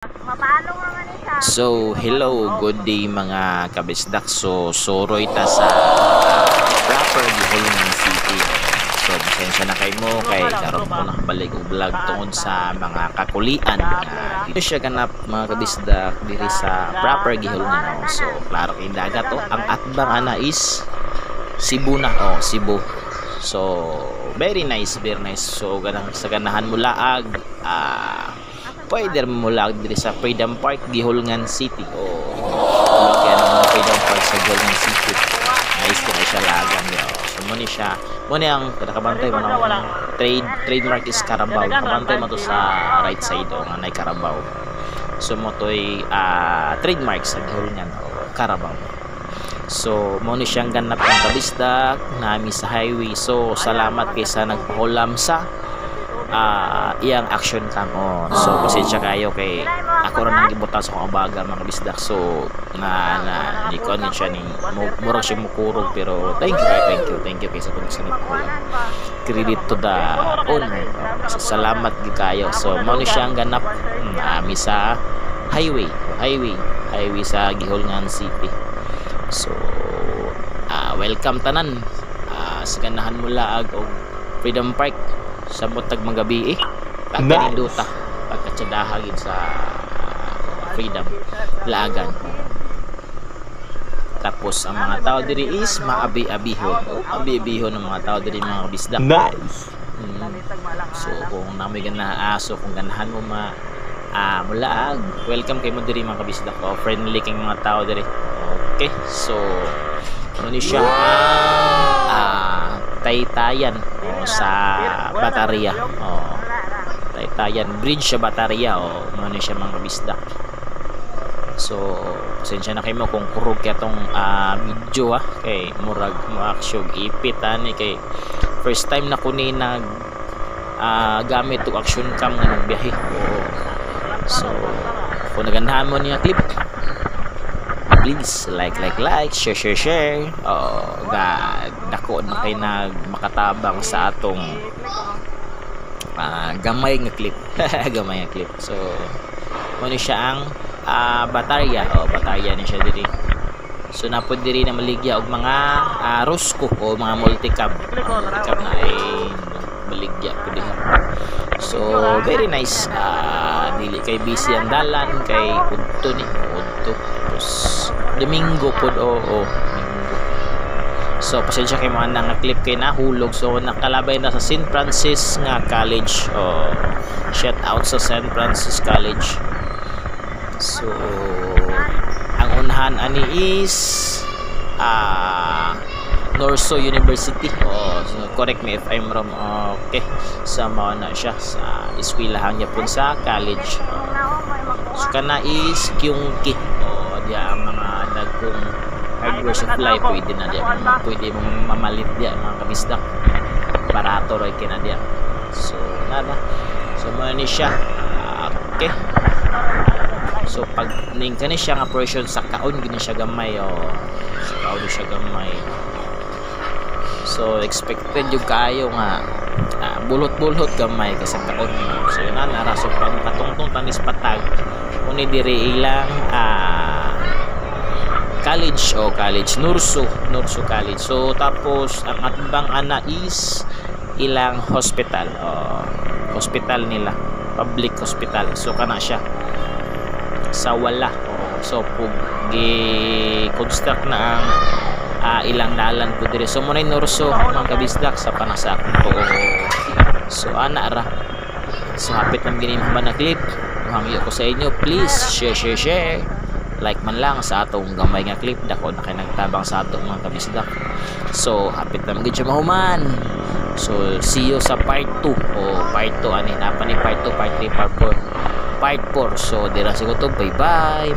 Mapaalong naman isa. So, hello, good day mga kabisdak. So, soroy ta sa proper Gihulngan City. So, pasensya na kayo mo kay karon ko nakabalik og vlog tungod sa mga kakulian nga dito siya ganap mga kabisdak diri sa proper Gihulngan. So, klaro kay dagat to. Ang atbang ana is Cebu na, Cebu. So, very nice, very nice. So, ganang sa ganahan mo laag pwede mo lang diri sa Freedom Park, Gihulngan City. Kaya naman Freedom Park sa Gihulngan City. Nice ko na siya lagan. So, muna siya. Muna ang nakabantay mo na trademark is Carabao. Nakabantay mo to sa right side nga na Carabao. So, mo to'y trademark sa Gihulngan Carabao. So, muna siyang ganap ng kabisdak nami sa highway. So, salamat kay sa nagpahulam sa iyang action cam so pasensya kayo kay ako rin nang gibutas akong abaga mga kabisdak. So ni konin siya ni murag siya mukurog pero thank you kay sa pagsanip ko credit to the owner. Salamat gid kayo. So mao ni siya ang ganap nami sa highway sa Gihulngan City. So welcome tanan sa ganahan mo laag og Freedom Park sa butag magabi pagkaninduta pagkatsadaha gid sa Freedom laagan. Tapos ang mga tao diri is maabi-abihon ng mga tao diri mga kabisdak. Nice. So kung namoy ganaha kung ganahan mo mulaag, welcome kay mo diri mga kabisdak. Friendly kay mga tao diri. Okay, so ano ni siya Taytayan sa Batarya. Taytayan Bridge sa Batarya. Ano siya mga kabisdak. So, pasensya na kayo mo kung kurog kaya tong video kay murag mo-action ipit kay first time na ko ni nag gamit to action cam nga nagbiyahe. So, kung nagandahan mo niya clip, please like, share. Dako na kayo makatabang sa atong gamay nga clip. So ano siya ang Batarya. Batarya ni siya diri. So napod diri na maligya og mga Rosco o mga multicab na ay maligya po diha. So very nice. Dili kay busy ang dalan kay udto Domingo pod Domingo. So pasensya kay mga nang clip kay nahulog. So nakalabay na sa St. Francis nga College. Shout out sa St. Francis College. So ang unahan ani is Norso University. So, correct me if I'm wrong. Okay, sa mao na siya sa eskwelahan niya po sa college. So kana is Kyungki. Diya ang mga dagkong hardware supply pwede na diya. Pwede mo mamalit diya mga kabisdak. Barato ray kina diya. So nada. So mao ni siya. Okay. So pag ning kani siya nga operation sa kaon gini siya gamay sa kaon siya gamay. So expected yung kayo nga bulot-bulot gamay kasi kaon. So yun na so pang katungtong tanis patag uni diri ilang college Nurso College. So tapos ang atbang ana is ilang hospital nila, public hospital. So kana siya sa wala. So pug gi-construct na ang ilang dalan po dire. So muna Nurso mga kabisdak sa panasak to. So ana ra. So hapit nang gini ba na clip. Hangyo ko sa inyo, please share. Like man lang sa atong gamay nga clip. Dako na kay nagtabang sa atong mga kabisdak. So hapit na magid siya mahuman. So see you sa part 2 part 2 ani napa ni part 2, part 3, part 4. So dira siguro to. Bye bye.